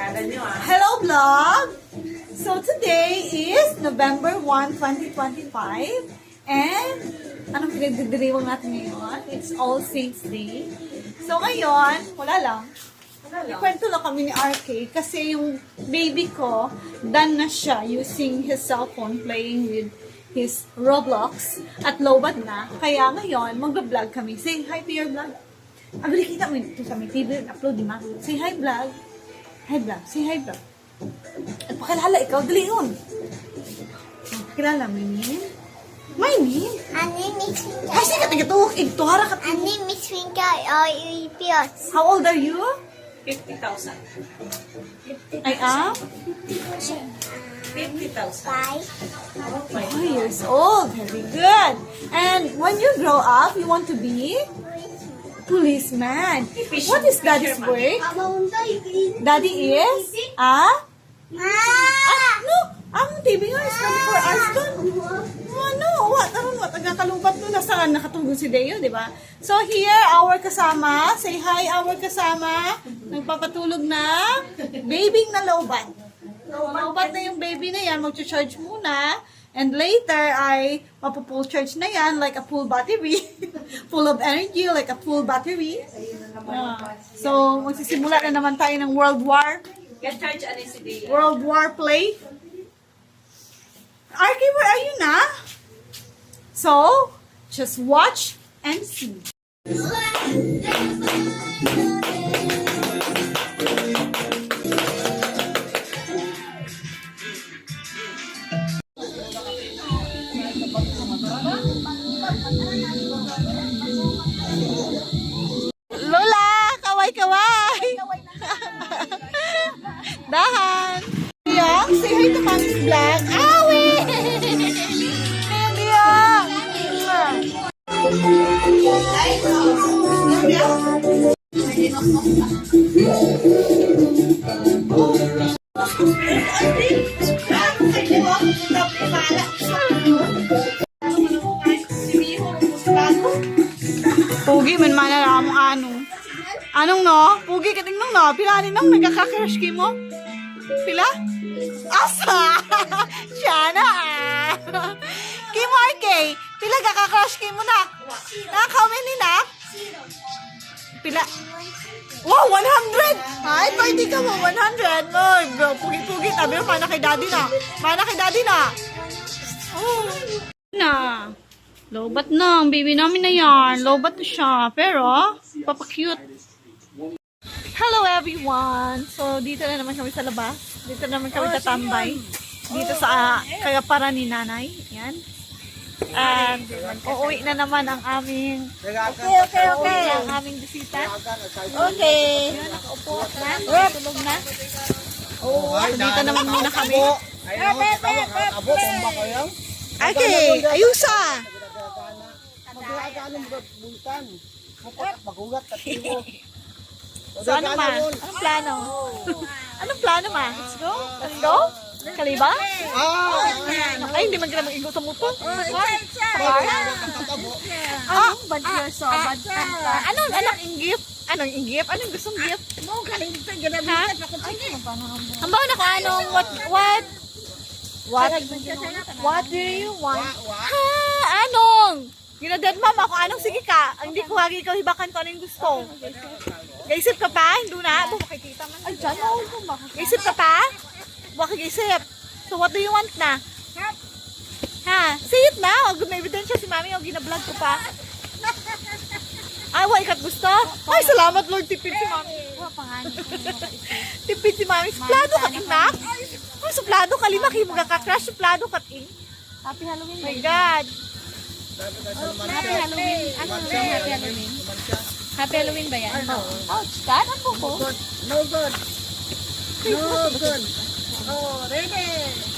Hello vlog! So today is November 1, 2025 and anong pinagdidiriwang natin ngayon? It's All Saints Day. So ngayon, wala lang. Ikwento lang kami ni RK kasi yung baby ko, done na siya using his cellphone playing with his Roblox at lowbat na. Kaya ngayon, mag-vlog kami. Say hi to your vlog. Abili kita mo ito sa may TV, upload di ma. Say hi vlog. Hi vlog. Say hi vlog. At pakilala ikaw, dali yun. Pakilala, my name? My name? Ani Miss Winka. Ay, sige, tigatuwag. Igtuhara ka. Ani Miss Winka o Ipios. How old are you? 50,000. I am? 50,000. 5. 5 years old. Very good. And when you grow up, you want to be? Policeman. What is daddy's work? Daddy is? No. Ang TV nga is 24 hours doon. Ano? What? Nagkakalumpat doon. Nasaan nakatulog si Deo, di ba? So here, our kasama. Say hi, our kasama. Nagpapatulog na. Baby na lowbat. Lowbat na yung baby na yan. Mag-charge muna. And later, ay mapupull charge na yan like a full battery. Full of energy like a full battery. So, magsisimula na naman tayo ng World War. Get charge ani si Dea. World War play. RK, where are you na? So, just watch and see. Lola, kaway-kaway. Dahan. Diyong, say hi to Mommy's vlog. Awi! Diyong! Pugi, man manala mo ano. Anong no? Pugi, kating nung no? Pila ni nung nagkaka-crush kay mo? Pila? Asa! Siya na Kim RK, pila kaka-crush kay mo na? Naka-comment ni na? Pila? Wow, 100! Ay, pwede ka mo, 100! Ay, bro, pugi-pugi. Tabi mo, mana kay daddy na. Mana kay daddy na. Oh. Na. Lowbat na. Ang baby namin na yan. Lowbat na siya. Pero, papakute. Hello everyone! So, dito na naman kami sa labas. Dito na naman kami tatambay. Dito sa kagaparan ni nanay. Yan. And, uuwi na naman ang aming okay. Ang aming bisita. Okay. Yan, nakaupo na. Tulog na. Oo, dito naman muna kami. Okay, ayusa! So, ano ma? Anong plano? Anong plano ma? Let's go? Let's go? Kaliba? Ay, hindi man ka na mag-ingo sa muto. Anong inggip? Anong inggip? Anong gustong gift? Ha? Hambaw na ko anong what do you want? Ha? Anong? Ginadad mama ko anong sige ka. Hindi ko hagi ikaw hibakan ko anong gusto. Gaisip ka pa? Hindi na. Makikita man. Ay, dyan. Gaisip ka pa? Bakit gaisip? So, what do you want na? Ha? Say it na. Huwag may ebidensya si mami. Huwag ginablog ko pa. Ay, wala ikat gusto? Ay, salamat Lord. Tipid si mami. Tipid si mami. Suplado ka, inak? Ay, suplado ka. Lima kayo magkaka-crush. Suplado ka, ting. Happy Halloween. My God. Happy Halloween. Ano na Happy Halloween? Happy Halloween ba yan? Oh, start ako ko. No good. No good. Oh, ready.